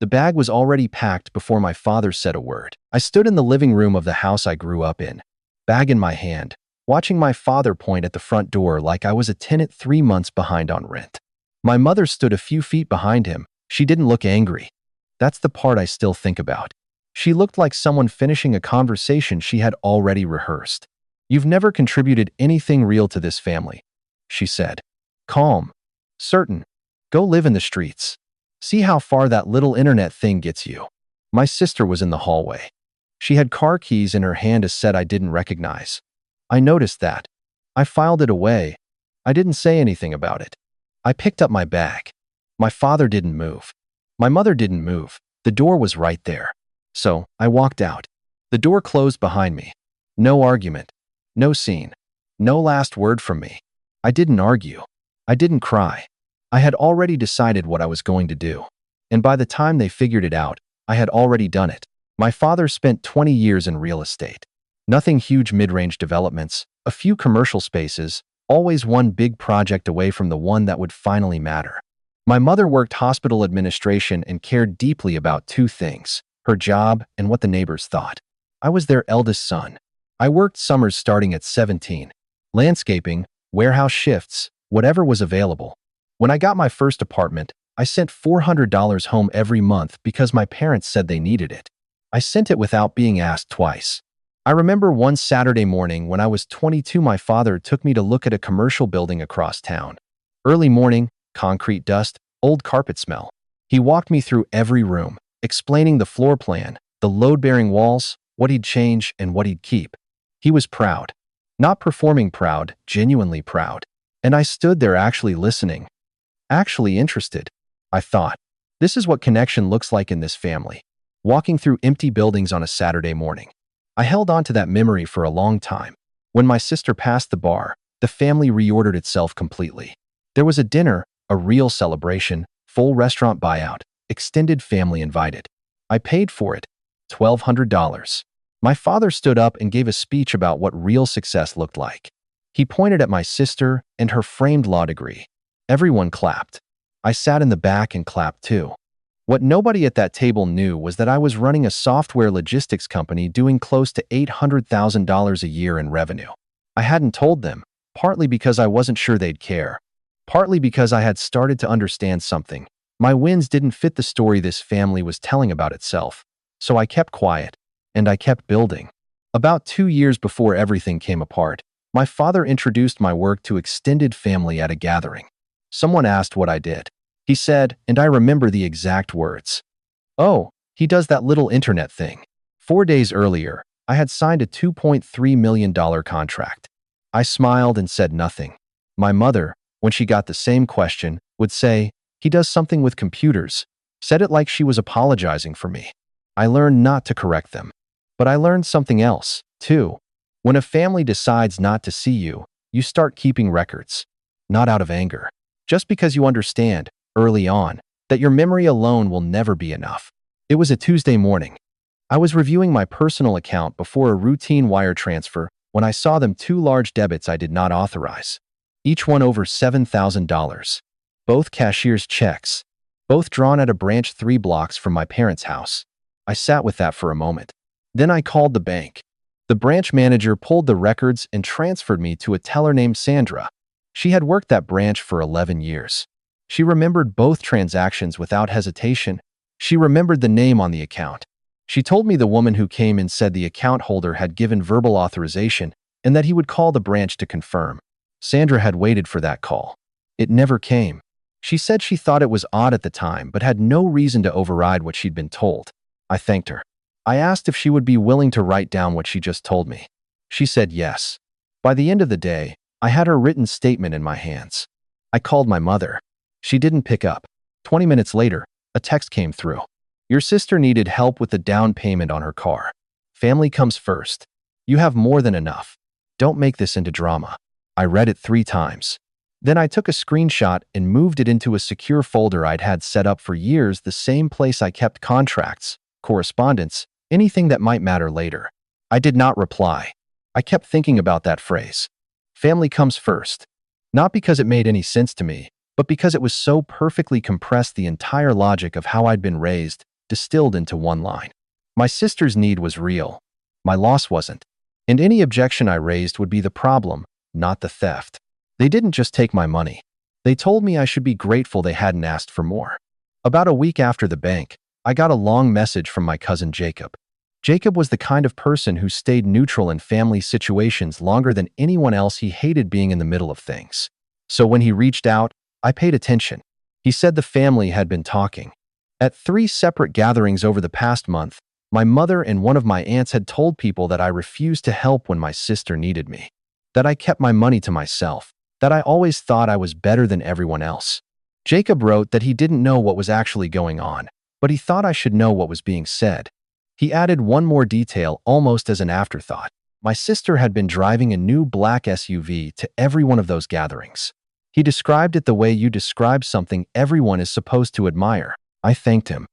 The bag was already packed before my father said a word. I stood in the living room of the house I grew up in, bag in my hand, watching my father point at the front door like I was a tenant 3 months behind on rent. My mother stood a few feet behind him. She didn't look angry. That's the part I still think about. She looked like someone finishing a conversation she had already rehearsed. "You've never contributed anything real to this family," she said. Calm. Certain. "Go live in the streets. See how far that little internet thing gets you." My sister was in the hallway. She had car keys in her hand, a set I didn't recognize. I noticed that. I filed it away. I didn't say anything about it. I picked up my bag. My father didn't move. My mother didn't move. The door was right there. So I walked out. The door closed behind me. No argument. No scene. No last word from me. I didn't argue. I didn't cry. I had already decided what I was going to do. And by the time they figured it out, I had already done it. My father spent 20 years in real estate. Nothing huge mid-range developments, a few commercial spaces, always one big project away from the one that would finally matter. My mother worked hospital administration and cared deeply about two things: her job and what the neighbors thought. I was their eldest son. I worked summers starting at 17. Landscaping, warehouse shifts, whatever was available. When I got my first apartment, I sent $400 home every month because my parents said they needed it. I sent it without being asked twice. I remember one Saturday morning when I was 22, my father took me to look at a commercial building across town. Early morning, concrete dust, old carpet smell. He walked me through every room, explaining the floor plan, the load-bearing walls, what he'd change and what he'd keep. He was proud. Not performing proud, genuinely proud. And I stood there actually listening. Actually interested. I thought, this is what connection looks like in this family. Walking through empty buildings on a Saturday morning. I held on to that memory for a long time. When my sister passed the bar, the family reordered itself completely. There was a dinner, a real celebration, full restaurant buyout, extended family invited. I paid for it, $1,200. My father stood up and gave a speech about what real success looked like. He pointed at my sister and her framed law degree. Everyone clapped. I sat in the back and clapped too. What nobody at that table knew was that I was running a software logistics company doing close to $800,000 a year in revenue. I hadn't told them, partly because I wasn't sure they'd care, partly because I had started to understand something. My wins didn't fit the story this family was telling about itself, so I kept quiet, and I kept building. About 2 years before everything came apart, my father introduced my work to extended family at a gathering. Someone asked what I did. He said, and I remember the exact words, "Oh, he does that little internet thing." 4 days earlier, I had signed a $2.3 million contract. I smiled and said nothing. My mother, when she got the same question, would say, "He does something with computers," said it like she was apologizing for me. I learned not to correct them. But I learned something else, too. When a family decides not to see you, you start keeping records. Not out of anger. Just because you understand, early on, that your memory alone will never be enough. It was a Tuesday morning. I was reviewing my personal account before a routine wire transfer when I saw them 2 large debits I did not authorize. Each one over $7,000. Both cashier's checks. Both drawn at a branch 3 blocks from my parents' house. I sat with that for a moment. Then I called the bank. The branch manager pulled the records and transferred me to a teller named Sandra. She had worked that branch for 11 years. She remembered both transactions without hesitation. She remembered the name on the account. She told me the woman who came in said the account holder had given verbal authorization and that he would call the branch to confirm. Sandra had waited for that call. It never came. She said she thought it was odd at the time but had no reason to override what she'd been told. I thanked her. I asked if she would be willing to write down what she just told me. She said yes. By the end of the day, I had her written statement in my hands. I called my mother. She didn't pick up. 20 minutes later, a text came through. "Your sister needed help with the down payment on her car. Family comes first. You have more than enough. Don't make this into drama." I read it 3 times. Then I took a screenshot and moved it into a secure folder I'd had set up for years, the same place I kept contracts, correspondence, anything that might matter later. I did not reply. I kept thinking about that phrase. Family comes first. Not because it made any sense to me, but because it was so perfectly compressed the entire logic of how I'd been raised, distilled into one line. My sister's need was real. My loss wasn't. And any objection I raised would be the problem, not the theft. They didn't just take my money. They told me I should be grateful they hadn't asked for more. About a week after the bank, I got a long message from my cousin Jacob. Jacob was the kind of person who stayed neutral in family situations longer than anyone else. He hated being in the middle of things. So when he reached out, I paid attention. He said the family had been talking. At 3 separate gatherings over the past month, my mother and one of my aunts had told people that I refused to help when my sister needed me, that I kept my money to myself, that I always thought I was better than everyone else. Jacob wrote that he didn't know what was actually going on, but he thought I should know what was being said. He added one more detail almost as an afterthought. My sister had been driving a new black SUV to every one of those gatherings. He described it the way you describe something everyone is supposed to admire. I thanked him.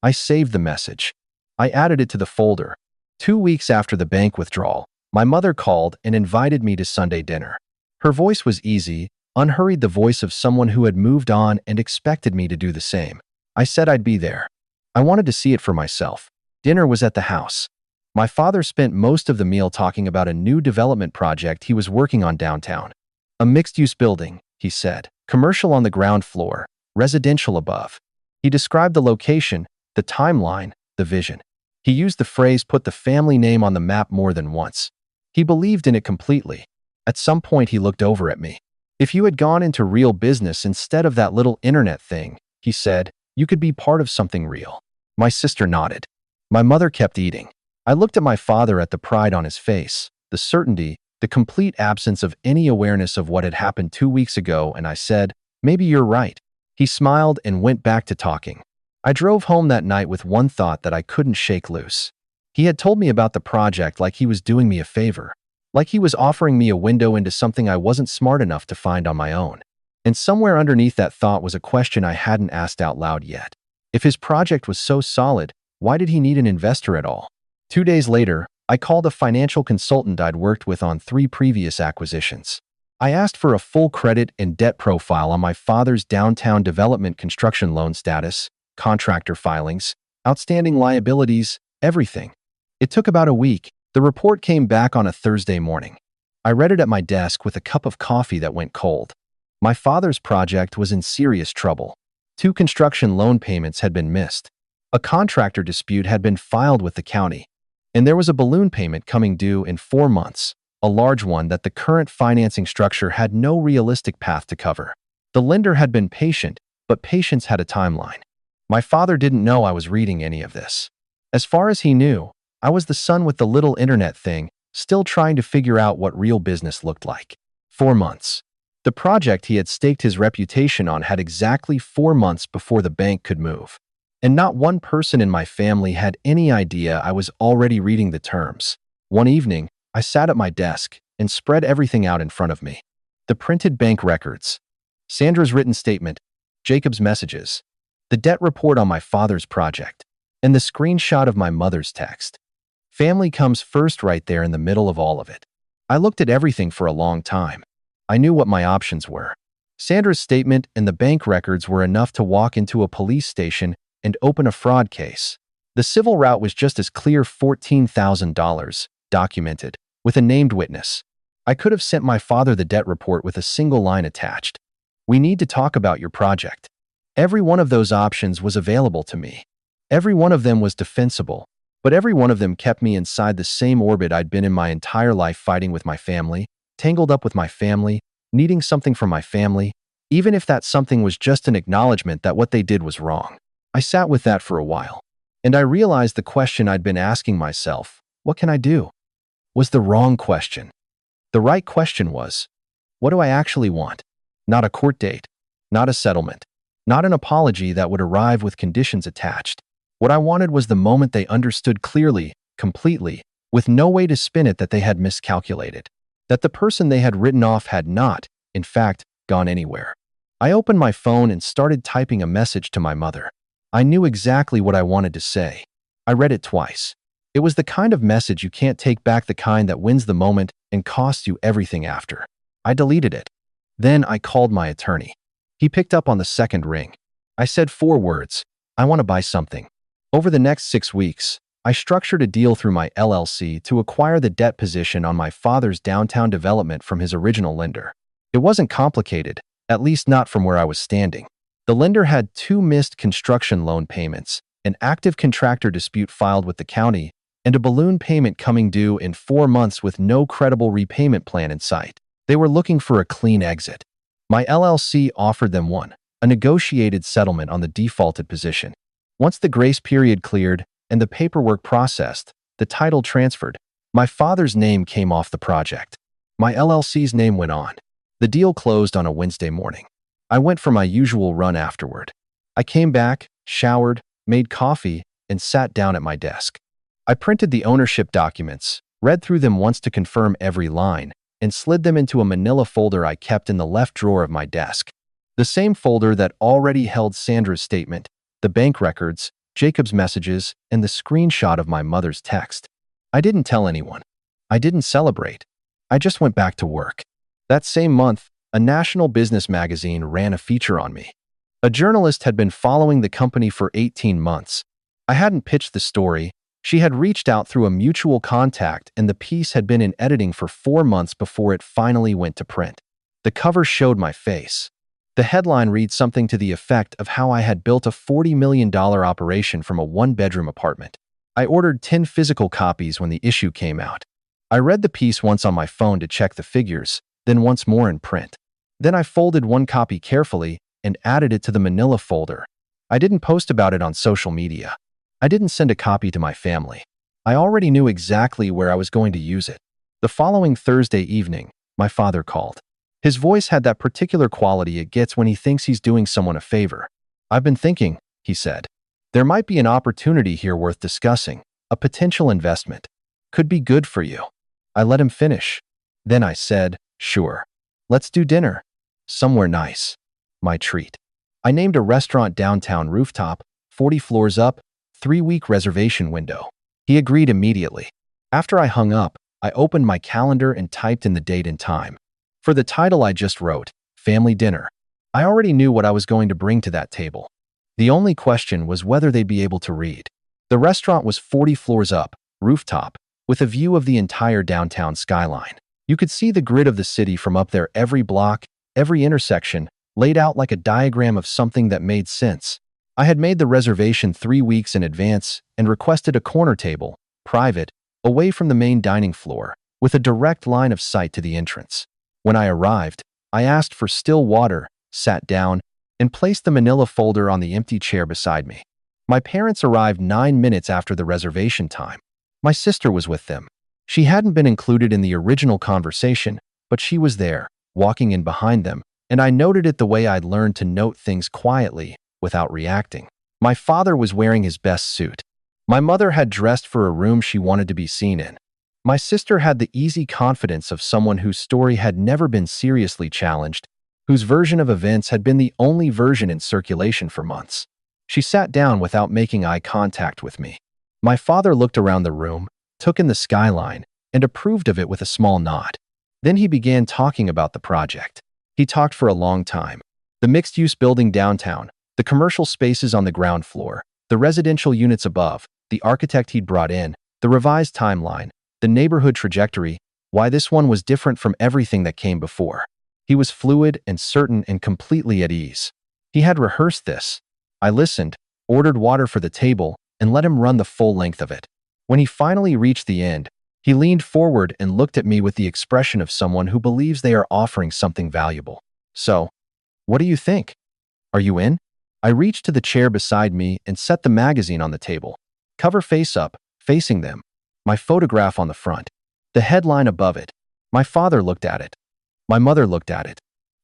I saved the message. I added it to the folder. 2 weeks after the bank withdrawal, my mother called and invited me to Sunday dinner. Her voice was easy, unhurried, the voice of someone who had moved on and expected me to do the same. I said I'd be there. I wanted to see it for myself. Dinner was at the house. My father spent most of the meal talking about a new development project he was working on downtown. A mixed-use building, he said. Commercial on the ground floor, residential above. He described the location, the timeline, the vision. He used the phrase "put the family name on the map" more than once. He believed in it completely. At some point he looked over at me. If you had gone into real business instead of that little internet thing, he said, you could be part of something real. My sister nodded. My mother kept eating. I looked at my father at the pride on his face, the certainty, the complete absence of any awareness of what had happened 2 weeks ago, and I said, maybe you're right. He smiled and went back to talking. I drove home that night with one thought that I couldn't shake loose. He had told me about the project like he was doing me a favor, like he was offering me a window into something I wasn't smart enough to find on my own. And somewhere underneath that thought was a question I hadn't asked out loud yet. If his project was so solid, why did he need an investor at all? 2 days later, I called a financial consultant I'd worked with on 3 previous acquisitions. I asked for a full credit and debt profile on my father's downtown development construction loan status, contractor filings, outstanding liabilities, everything. It took about a week. The report came back on a Thursday morning. I read it at my desk with a cup of coffee that went cold. My father's project was in serious trouble. 2 construction loan payments had been missed. A contractor dispute had been filed with the county. And there was a balloon payment coming due in 4 months, a large one that the current financing structure had no realistic path to cover. The lender had been patient, but patience had a timeline. My father didn't know I was reading any of this. As far as he knew, I was the son with the little internet thing, still trying to figure out what real business looked like. 4 months. The project he had staked his reputation on had exactly 4 months before the bank could move. And not one person in my family had any idea I was already reading the terms. One evening, I sat at my desk and spread everything out in front of me. The printed bank records, Sandra's written statement, Jacob's messages, the debt report on my father's project, and the screenshot of my mother's text. Family comes first right there in the middle of all of it. I looked at everything for a long time. I knew what my options were. Sandra's statement and the bank records were enough to walk into a police station and open a fraud case. The civil route was just as clear, $14,000, documented, with a named witness. I could have sent my father the debt report with a single line attached. We need to talk about your project. Every one of those options was available to me. Every one of them was defensible, but every one of them kept me inside the same orbit I'd been in my entire life, fighting with my family, tangled up with my family, needing something from my family, even if that something was just an acknowledgement that what they did was wrong. I sat with that for a while, and I realized the question I'd been asking myself, what can I do, was the wrong question. The right question was, what do I actually want? Not a court date, not a settlement, not an apology that would arrive with conditions attached. What I wanted was the moment they understood clearly, completely, with no way to spin it, that they had miscalculated, that the person they had written off had not, in fact, gone anywhere. I opened my phone and started typing a message to my mother. I knew exactly what I wanted to say. I read it twice. It was the kind of message you can't take back, the kind that wins the moment and costs you everything after. I deleted it. Then I called my attorney. He picked up on the second ring. I said 4 words. I want to buy something. Over the next 6 weeks, I structured a deal through my LLC to acquire the debt position on my father's downtown development from his original lender. It wasn't complicated, at least not from where I was standing. The lender had 2 missed construction loan payments, an active contractor dispute filed with the county, and a balloon payment coming due in 4 months with no credible repayment plan in sight. They were looking for a clean exit. My LLC offered them a negotiated settlement on the defaulted position. Once the grace period cleared and the paperwork processed, the title transferred, my father's name came off the project. My LLC's name went on. The deal closed on a Wednesday morning. I went for my usual run afterward. I came back, showered, made coffee, and sat down at my desk. I printed the ownership documents, read through them once to confirm every line, and slid them into a manila folder I kept in the left drawer of my desk. The same folder that already held Sandra's statement, the bank records, Jacob's messages, and the screenshot of my mother's text. I didn't tell anyone. I didn't celebrate. I just went back to work. That same month, a national business magazine ran a feature on me. A journalist had been following the company for 18 months. I hadn't pitched the story. She had reached out through a mutual contact, and the piece had been in editing for 4 months before it finally went to print. The cover showed my face. The headline read something to the effect of how I had built a $40 million operation from a 1-bedroom apartment. I ordered 10 physical copies when the issue came out. I read the piece once on my phone to check the figures, then once more in print. Then I folded 1 copy carefully and added it to the manila folder. I didn't post about it on social media. I didn't send a copy to my family. I already knew exactly where I was going to use it. The following Thursday evening, my father called. His voice had that particular quality it gets when he thinks he's doing someone a favor. "I've been thinking," he said. "There might be an opportunity here worth discussing, a potential investment. Could be good for you." I let him finish. Then I said, "Sure. Let's do dinner. Somewhere nice." My treat. I named a restaurant downtown, rooftop, 40 floors up, 3-week reservation window. He agreed immediately. After I hung up, I opened my calendar and typed in the date and time. For the title I just wrote, Family Dinner. I already knew what I was going to bring to that table. The only question was whether they'd be able to read. The restaurant was 40 floors up, rooftop, with a view of the entire downtown skyline. You could see the grid of the city from up there, every block, every intersection, laid out like a diagram of something that made sense. I had made the reservation 3 weeks in advance and requested a corner table, private, away from the main dining floor, with a direct line of sight to the entrance. When I arrived, I asked for still water, sat down, and placed the manila folder on the empty chair beside me. My parents arrived 9 minutes after the reservation time. My sister was with them. She hadn't been included in the original conversation, but she was there, walking in behind them, and I noted it the way I'd learned to note things quietly, without reacting. My father was wearing his best suit. My mother had dressed for a room she wanted to be seen in. My sister had the easy confidence of someone whose story had never been seriously challenged, whose version of events had been the only version in circulation for months. She sat down without making eye contact with me. My father looked around the room, took in the skyline, and approved of it with a small nod. Then he began talking about the project. He talked for a long time. The mixed-use building downtown, the commercial spaces on the ground floor, the residential units above, the architect he'd brought in, the revised timeline, the neighborhood trajectory, why this one was different from everything that came before. He was fluid and certain and completely at ease. He had rehearsed this. I listened, ordered water for the table, and let him run the full length of it. When he finally reached the end, he leaned forward and looked at me with the expression of someone who believes they are offering something valuable. "So, what do you think? Are you in?" I reached to the chair beside me and set the magazine on the table. Cover face up, facing them. My photograph on the front. The headline above it. My father looked at it. My mother looked at it.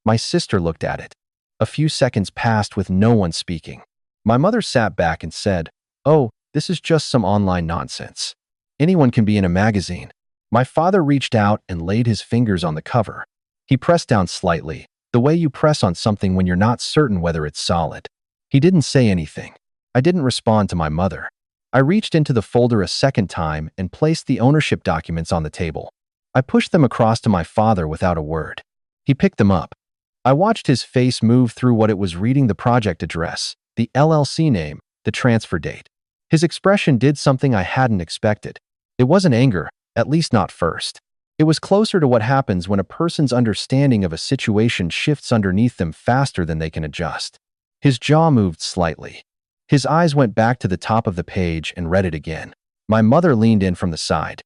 My sister looked at it. A few seconds passed with no one speaking. My mother sat back and said, "Oh, this is just some online nonsense. Anyone can be in a magazine." My father reached out and laid his fingers on the cover. He pressed down slightly, the way you press on something when you're not certain whether it's solid. He didn't say anything. I didn't respond to my mother. I reached into the folder a second time and placed the ownership documents on the table. I pushed them across to my father without a word. He picked them up. I watched his face move through what it was, reading the project address, the LLC name, the transfer date. His expression did something I hadn't expected. It wasn't anger, at least not first. It was closer to what happens when a person's understanding of a situation shifts underneath them faster than they can adjust. His jaw moved slightly. His eyes went back to the top of the page and read it again. My mother leaned in from the side.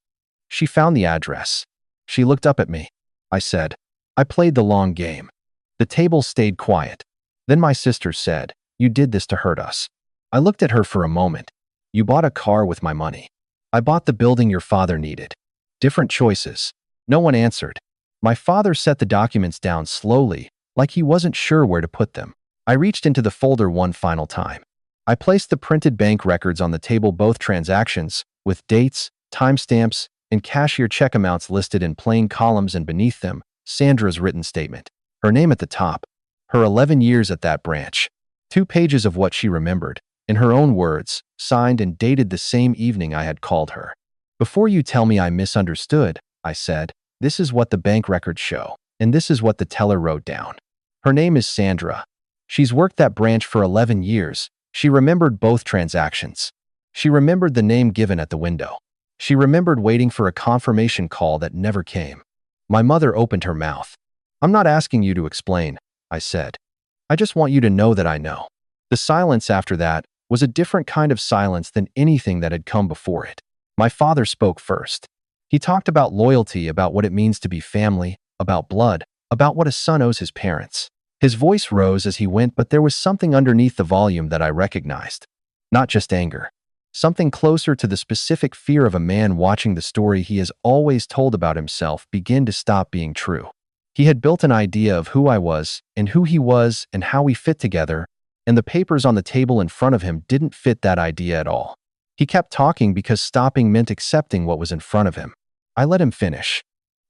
She found the address. She looked up at me. I said, I played the long game. The table stayed quiet. Then my sister said, you did this to hurt us. I looked at her for a moment. You bought a car with my money. I bought the building your father needed. Different choices. No one answered. My father set the documents down slowly, like he wasn't sure where to put them. I reached into the folder one final time. I placed the printed bank records on the table, both transactions, with dates, timestamps, and cashier check amounts listed in plain columns, and beneath them, Sandra's written statement. Her name at the top. Her 11 years at that branch. 2 pages of what she remembered, in her own words, signed and dated the same evening I had called her. Before you tell me I misunderstood, I said, this is what the bank records show, and this is what the teller wrote down. Her name is Sandra. She's worked that branch for 11 years. She remembered both transactions. She remembered the name given at the window. She remembered waiting for a confirmation call that never came. My mother opened her mouth. I'm not asking you to explain, I said. I just want you to know that I know. The silence after that was a different kind of silence than anything that had come before it. My father spoke first. He talked about loyalty, about what it means to be family, about blood, about what a son owes his parents. His voice rose as he went, but there was something underneath the volume that I recognized. Not just anger. Something closer to the specific fear of a man watching the story he has always told about himself begin to stop being true. He had built an idea of who I was, and who he was, and how we fit together, and the papers on the table in front of him didn't fit that idea at all. He kept talking because stopping meant accepting what was in front of him. I let him finish.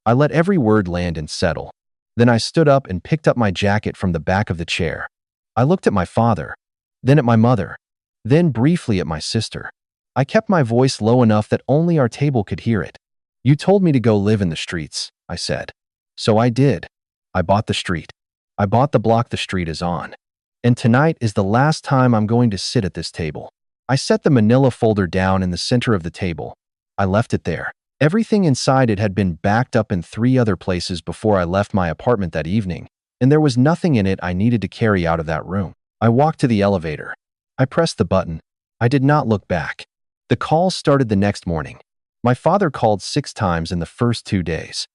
I let every word land and settle. Then I stood up and picked up my jacket from the back of the chair. I looked at my father, then at my mother, then briefly at my sister. I kept my voice low enough that only our table could hear it. You told me to go live in the streets, I said. So I did. I bought the street. I bought the block the street is on. And tonight is the last time I'm going to sit at this table. I set the manila folder down in the center of the table. I left it there. Everything inside it had been backed up in 3 other places before I left my apartment that evening, and there was nothing in it I needed to carry out of that room. I walked to the elevator. I pressed the button. I did not look back. The calls started the next morning. My father called 6 times in the first 2 days.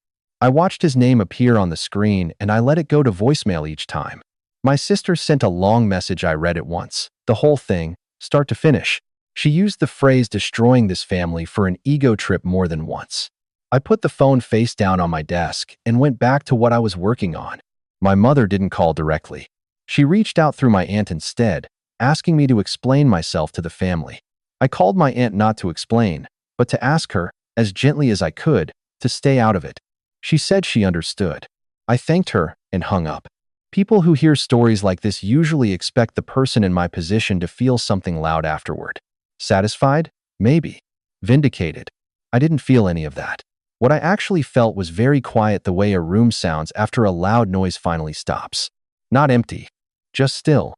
I watched his name appear on the screen, and I let it go to voicemail each time. My sister sent a long message. I read it once. The whole thing, start to finish. She used the phrase destroying this family for an ego trip more than once. I put the phone face down on my desk and went back to what I was working on. My mother didn't call directly. She reached out through my aunt instead, asking me to explain myself to the family. I called my aunt not to explain, but to ask her, as gently as I could, to stay out of it. She said she understood. I thanked her and hung up. People who hear stories like this usually expect the person in my position to feel something loud afterward. Satisfied? Maybe. Vindicated? I didn't feel any of that. What I actually felt was very quiet, the way a room sounds after a loud noise finally stops. Not empty. Just still.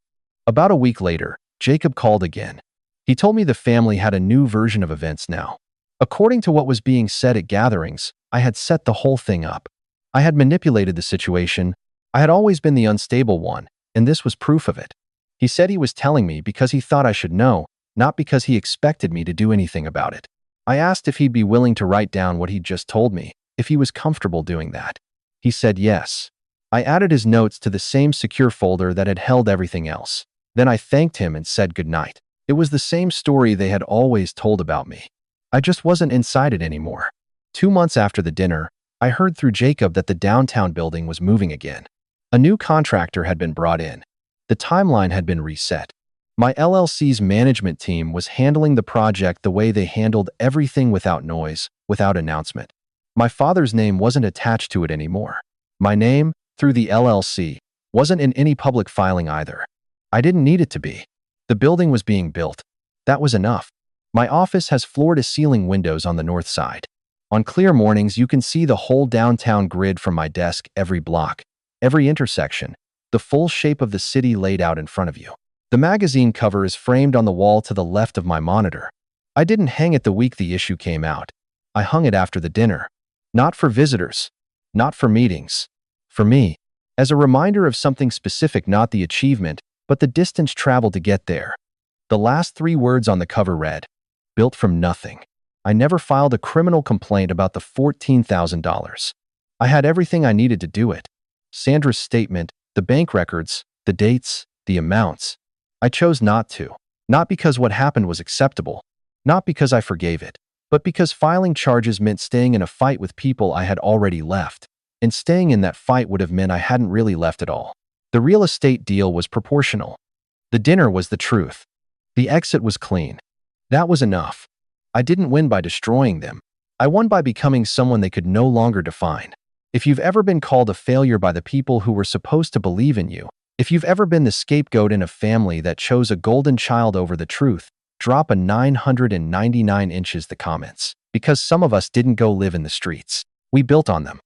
About a week later, Jacob called again. He told me the family had a new version of events now. According to what was being said at gatherings, I had set the whole thing up. I had manipulated the situation. I had always been the unstable one, and this was proof of it. He said he was telling me because he thought I should know, not because he expected me to do anything about it. I asked if he'd be willing to write down what he'd just told me, if he was comfortable doing that. He said yes. I added his notes to the same secure folder that had held everything else. Then I thanked him and said goodnight. It was the same story they had always told about me. I just wasn't inside it anymore. 2 months after the dinner, I heard through Jacob that the downtown building was moving again. A new contractor had been brought in. The timeline had been reset. My LLC's management team was handling the project the way they handled everything, without noise, without announcement. My father's name wasn't attached to it anymore. My name, through the LLC, wasn't in any public filing either. I didn't need it to be. The building was being built. That was enough. My office has floor-to-ceiling windows on the north side. On clear mornings, you can see the whole downtown grid from my desk, every block, every intersection, the full shape of the city laid out in front of you. The magazine cover is framed on the wall to the left of my monitor. I didn't hang it the week the issue came out. I hung it after the dinner. Not for visitors. Not for meetings. For me. As a reminder of something specific, not the achievement, but the distance traveled to get there. The last 3 words on the cover read, "Built from nothing." I never filed a criminal complaint about the $14,000. I had everything I needed to do it. Sandra's statement, the bank records, the dates, the amounts. I chose not to. Not because what happened was acceptable. Not because I forgave it. But because filing charges meant staying in a fight with people I had already left. And staying in that fight would have meant I hadn't really left at all. The real estate deal was proportional. The dinner was the truth. The exit was clean. That was enough. I didn't win by destroying them. I won by becoming someone they could no longer define. If you've ever been called a failure by the people who were supposed to believe in you, if you've ever been the scapegoat in a family that chose a golden child over the truth, drop a 999 inches the comments. Because some of us didn't go live in the streets. We built on them.